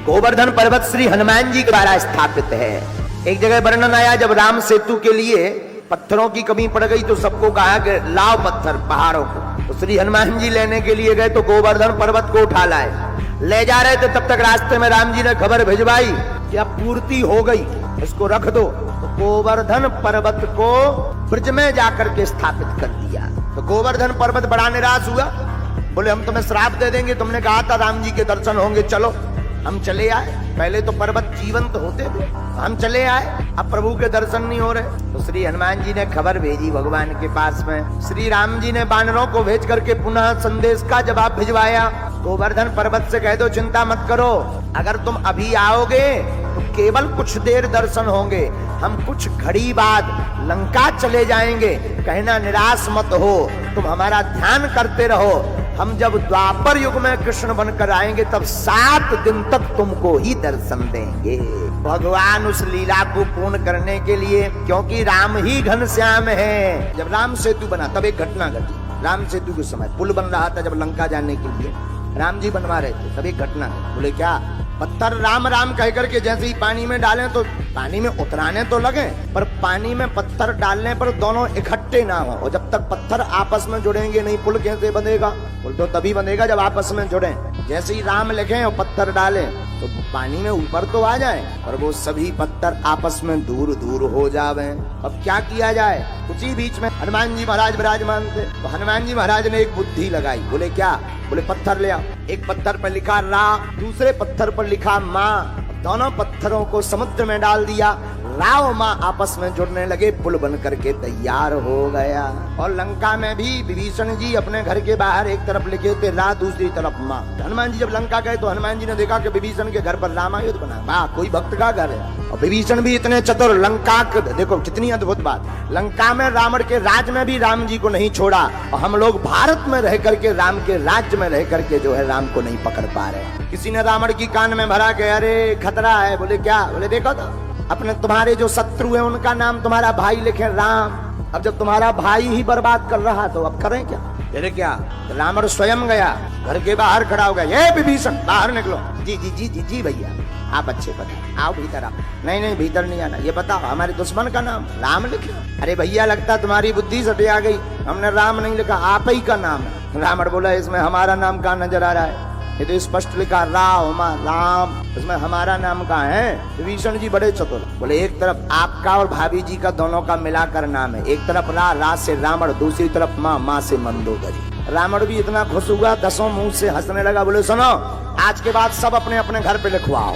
गोवर्धन पर्वत श्री हनुमान जी के द्वारा स्थापित है। एक जगह वर्णन आया, जब राम सेतु के लिए पत्थरों की कमी पड़ गई तो सबको कहा कि लाओ पत्थर पहाड़ों को। तो श्री हनुमान जी लेने के लिए गए तो गोवर्धन पर्वत को उठा लाए। ले जा रहे थे, तब तक रास्ते में राम जी ने खबर भिजवाई कि अब पूर्ति हो गई, इसको रख दो। तो गोवर्धन पर्वत को ब्रज में जाकर के स्थापित कर दिया। तो गोवर्धन पर्वत बड़ा निराश हुआ, बोले हम तुम्हें श्राप दे देंगे, तुमने कहा था राम जी के दर्शन होंगे, चलो। हम चले आए, पहले तो पर्वत जीवंत होते थे, हम चले आए, अब प्रभु के दर्शन नहीं हो रहे। तो श्री हनुमान जी ने खबर भेजी भगवान के पास में। श्री राम जी ने बानरों को भेज करके पुनः संदेश का जवाब भिजवाया। गोवर्धन पर्वत से कह दो चिंता मत करो, अगर तुम अभी आओगे तो केवल कुछ देर दर्शन होंगे, हम कुछ घड़ी बाद लंका चले जाएंगे, कहना निराश मत हो, तुम हमारा ध्यान करते रहो। हम जब द्वापर युग में कृष्ण बनकर आएंगे तब 7 दिन तक तुमको ही दर्शन देंगे। भगवान उस लीला को पूर्ण करने के लिए, क्योंकि राम ही घनश्याम है। जब राम सेतु बना तब एक घटना घटी। राम सेतु के समय पुल बन रहा था, जब लंका जाने के लिए राम जी बनवा रहे थे, तब एक घटना घटी। बोले क्या? पत्थर राम राम कह करके जैसे ही पानी में डालें तो पानी में उतराने तो लगे, पर पानी में पत्थर डालने पर दोनों इकट्ठे ना हो। और जब तक पत्थर आपस में जुड़ेंगे नहीं, पुल कैसे बनेगा? पुल तो तभी बनेगा जब आपस में जुड़े। जैसे ही राम लिखे और पत्थर डालें तो पानी में ऊपर तो आ जाए, पर वो सभी पत्थर आपस में दूर दूर हो जावे। अब क्या किया जाए? उसी बीच में हनुमान जी महाराज विराजमान थे। तो हनुमान जी महाराज ने एक बुद्धि लगाई। बोले क्या? बोले पत्थर ले आओ। एक पत्थर पर लिखा रा, दूसरे पत्थर पर लिखा माँ। दोनों पत्थरों को समुद्र में डाल दिया, राव माँ आपस में जुड़ने लगे, पुल बन करके तैयार हो गया। और लंका में भी विभीषण जी अपने घर के बाहर एक तरफ लिखे थे रा, दूसरी तरफ माँ। हनुमान जी जब लंका गए तो हनुमान जी ने देखा कि विभीषण के घर पर रामायुध बना। वाह, कोई भक्त का घर है। और विभीषण भी इतने चतुर, लंका देखो कितनी अद्भुत बात, लंका में रावण के राज में भी राम जी को नहीं छोड़ा, और हम लोग भारत में रह करके राम के राज्य में रह करके जो है राम को नहीं पकड़ पा रहे। किसी ने रावण की कान में भरा के अरे खतरा है। बोले क्या? बोले देखो तो अपने तुम्हारे जो शत्रु है उनका नाम तुम्हारा भाई लिखे राम। अब जब तुम्हारा भाई ही बर्बाद कर रहा तो अब करें क्या? अरे क्या? तो रावण स्वयं गया, घर के बाहर खड़ा हो गया, ये विभीषण बाहर निकलो। जी जी जी जी जी भैया, आप अच्छे पता, आओ भीतर आओ। नहीं नहीं भीतर नहीं आना, ये बताओ हमारे दुश्मन का नाम राम लिखो। अरे भैया लगता तुम्हारी बुद्धि सटे आ गई, हमने राम नहीं लिखा, आप ही का नाम है। रावण बोला इसमें हमारा नाम कहाँ नजर आ रहा है? ये तो स्पष्ट लिखा राम, इसमें हमारा नाम कहाँ है? विभीषण जी बड़े चतुर, बोले एक तरफ आपका और भाभी जी का दोनों का मिलाकर नाम है, एक तरफ रा से रावण, दूसरी तरफ माँ से मंदोदरी। रावण भी इतना खुश हुआ, 10 मुंह से हंसने लगा। बोले सुनो, आज के बाद सब अपने अपने घर पे लिखवाओ।